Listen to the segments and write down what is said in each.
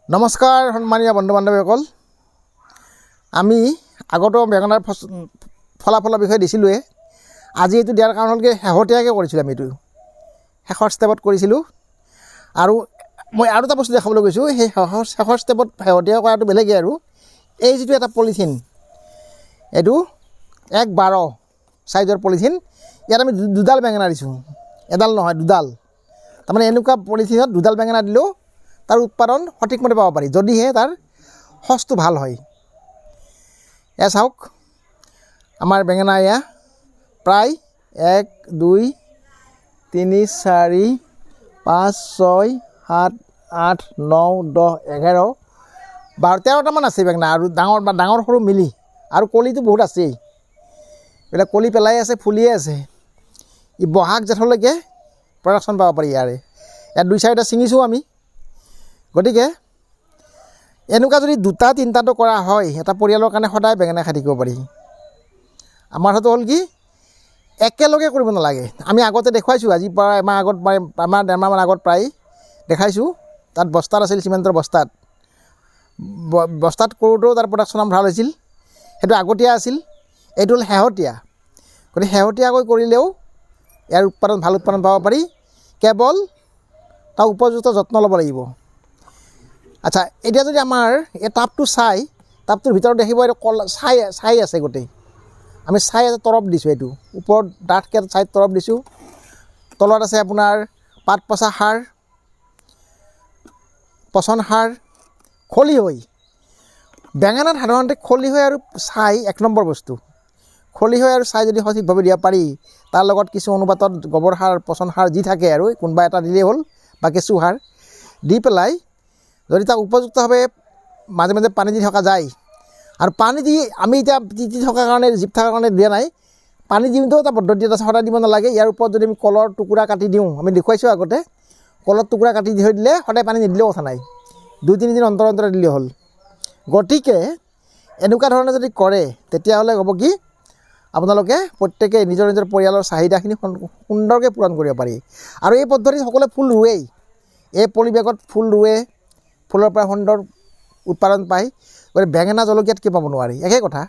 নমস্কাৰ সন্মানীয় বন্ধু বান্ধৱীসকল, আমি আগতো বেঙেনাৰ ফলাফলৰ বিষয়ে দিছিলোঁৱে। আজি এইটো দিয়াৰ কাৰণ হ'ল কি শেহতীয়াকৈ কৰিছিলোঁ, আমি এইটো শেষৰ ষ্টেপত কৰিছিলোঁ। আৰু মই আৰু এটা বস্তু দেখাবলৈ গৈছোঁ, সেই শেষৰ ষ্টেপত শেহতীয়া কৰাটো বেলেগেই। আৰু এই যিটো এটা পলিথিন, এইটো 1/12 চাইজৰ পলিথিন, ইয়াত আমি দুডাল বেঙেনা দিছোঁ, এডাল নহয় দুডাল। তাৰমানে এনেকুৱা পলিথিনত দুডাল বেঙেনা দিলেও তাৰ উৎপাদন সঠিকমতে পাব পাৰি, যদিহে তাৰ সঁচটো ভাল হয়। এয়া চাওক, আমাৰ বেঙেনা এয়া প্ৰায় 1, 2, 3, 4, 5, 6, 7, 8, 9, 10, 11, 12, 13টামান আছে বেঙেনা, আৰু ডাঙৰ সৰু মিলি। আৰু কলিটো বহুত আছেই, এইবিলাক কলি পেলাই আছে, ফুলিয়ে আছে। ই বহাগ জেঠলৈকে প্ৰডাকশ্যন পাব পাৰি ইয়াৰে। ইয়াত 2-4টা ছিঙিছোঁ আমি। গতিকে এনেকুৱা যদি 2-3টাটো কৰা হয়, এটা পৰিয়ালৰ কাৰণে সদায় বেঙেনা খাই থাকিব পাৰি। আমাৰ হয়তো হ'ল কি একেলগে কৰিব নালাগে। আমি আগতে দেখুৱাইছোঁ, আজিৰ পৰা এমাহ আগত, আমাৰ 1.5 মাহমান আগত প্ৰায় দেখাইছোঁ। তাত বস্তাত আছিল, চিমেণ্টৰ বস্তাত কৰোঁতেও তাৰ প্ৰডাকশ্যন ভাল হৈছিল। সেইটো আগতীয়া আছিল, এইটো হ'ল শেহতীয়া। গতিকে শেহতীয়াকৈ কৰিলেও ইয়াৰ ভাল উৎপাদন পাব পাৰি, কেৱল তাৰ উপযুক্ত যত্ন ল'ব লাগিব। আচ্ছা, এতিয়া যদি আমাৰ এই টাবটোৰ ভিতৰত দেখিব, এইটো ছাই আছে গোটেই। আমি ছাই এটা তৰপ দিছোঁ, এইটো ওপৰত ডাঠকৈ ছাইত তৰপ দিছোঁ। তলত আছে আপোনাৰ পাত পচা সাৰ, পচন সাৰ, খলিহৈ। বেঙেনাত সাধাৰণতে খলিহৈ আৰু ছাই 1 নম্বৰ বস্তু। খলিহৈ আৰু ছাই যদি সঠিকভাৱে দিব পাৰি, তাৰ লগত কিছু অনুপাতত গোবৰ সাৰ, পচন সাৰ যি থাকে আৰু কোনোবা এটা দিলেই হ'ল, বা কেঁচু সাৰ দি পেলাই যদি তাক উপযুক্তভাৱে মাজে মাজে পানী দি থকা যায়, আৰু পানী দি আমি এতিয়া তিতি থকাৰ কাৰণে, জীপ থকাৰ কাৰণে দিয়া নাই, পানী দিওঁতেও এটা পদ্ধতি এটা সদায় দিব নালাগে। ইয়াৰ ওপৰত যদি আমি কলৰ টুকুৰা কাটি দিওঁ, আমি দেখুৱাইছোঁ আগতে, কলৰ টুকুৰা কাটি থৈ দিলে সদায় পানী নিদিলেও কথা নাই, 2-3 দিন অন্তৰ দিলেই হ'ল। গতিকে এনেকুৱা ধৰণে যদি কৰে, তেতিয়াহ'লে হ'ব কি আপোনালোকে প্ৰত্যেকে নিজৰ নিজৰ পৰিয়ালৰ চাহিদাখিনি সুন্দৰকৈ পূৰণ কৰিব পাৰি। আৰু এই পদ্ধতিত সকলোৱে ফুল ৰুৱেই, এই পলিবেগত ফুল ৰুৱে, ফুলৰ পৰা সুন্দৰ উৎপাদন পায়। গতিকে বেঙেনা জলকীয়াত কি পাব নোৱাৰি, একে কথা।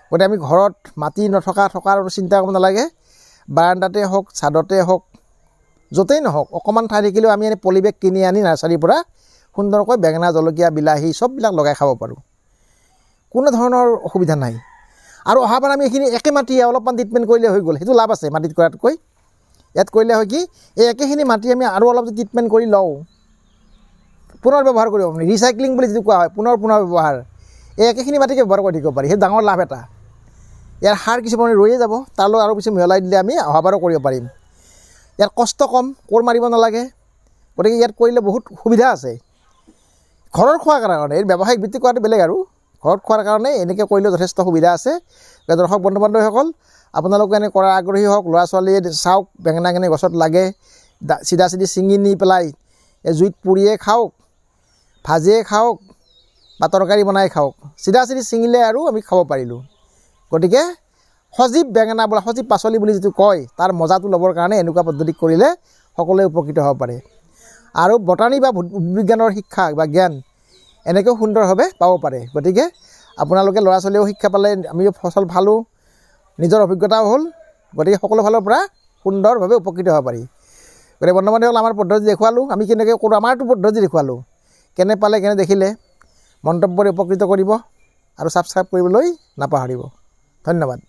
গতিকে আমি ঘৰত মাটি থকাৰ চিন্তা কৰিব নালাগে। বাৰাণ্ডাতে হওক, ছাদতে হওক, য'তেই নহওক, অকণমান ঠাই থাকিলেও আমি এনে পলিবেগ কিনি আনি নাৰ্চাৰীৰ পৰা সুন্দৰকৈ বেঙেনা, জলকীয়া, বিলাহী চববিলাক লগাই খাব পাৰোঁ, কোনো ধৰণৰ অসুবিধা নাই। আৰু অহাবাৰ আমি এইখিনি একে মাটি অলপমান ট্ৰিটমেণ্ট কৰিলে হৈ গ'ল, সেইটো লাভ আছে মাটিত কৰাতকৈ। ইয়াত কৰিলে হয় কি, এই একেখিনি মাটি আমি আৰু অলপ যদি ট্ৰিটমেণ্ট কৰি লওঁ, পুনৰ ব্যৱহাৰ কৰিব পাৰি। ৰিচাইক্লিং বুলি যিটো কোৱা হয়, পুনৰ ব্যৱহাৰ, এই একেখিনি মাটিকে ব্যৱহাৰ কৰি থাকিব পাৰি। সেইটো ডাঙৰ লাভ এটা। ইয়াৰ সাৰ কিছুমানে ৰৈয়ে যাব, তাৰলৈ আৰু কিছু মিহলাই দিলে আমি অহাবাৰো কৰিব পাৰিম। ইয়াৰ কষ্ট কম, কোৰ মাৰিব নালাগে। গতিকে ইয়াত কৰিলে বহুত সুবিধা আছে। ঘৰৰ খোৱাৰ কাৰণে, এই ব্যৱসায়িক ভিত্তিক কৰাটো বেলেগ, আৰু ঘৰত খোৱাৰ কাৰণে এনেকৈ কৰিলেও যথেষ্ট সুবিধা আছে। দৰ্শক বন্ধু বান্ধৱীসকল, আপোনালোকে এনে কৰা আগ্ৰহী হওক, ল'ৰা ছোৱালীয়ে চাওক বেঙেনা কেনে গছত লাগে, চিধা ছিঙি নি পেলাই জুইত পুৰিয়ে খাওক, ভাজিয়ে খাওক, বা তৰকাৰী বনাই খাওক, চিধা ছিঙিলে আৰু আমি খাব পাৰিলোঁ। গতিকে সজীৱ বেঙেনা বা সজীৱ পাচলি বুলি যিটো কয়, তাৰ মজাটো ল'বৰ কাৰণে এনেকুৱা পদ্ধতি কৰিলে সকলোৱে উপকৃত হ'ব পাৰে। আৰু বটানী বা উদ্ভিদবিজ্ঞানৰ শিক্ষা বা জ্ঞান এনেকৈও সুন্দৰভাৱে পাব পাৰে। গতিকে আপোনালোকে ল'ৰা ছোৱালীয়েও শিক্ষা পালে, আমিও ফচল পালোঁ, নিজৰ অভিজ্ঞতাও হ'ল। গতিকে সকলো ফালৰ পৰা সুন্দৰভাৱে উপকৃত হ'ব পাৰি। গতিকে বন্ধু বান্ধৱীসকল, আমাৰ পদ্ধতি দেখুৱালোঁ, আমি কেনেকৈ কৰোঁ, আমাৰটো পদ্ধতি দেখুৱালোঁ। কেনে পালে, কেনে দেখিলে মন্তব্যৰে উপকৃত কৰিব, আৰু ছাবস্ক্ৰাইব কৰিবলৈ নাপাহৰিব। ধন্যবাদ।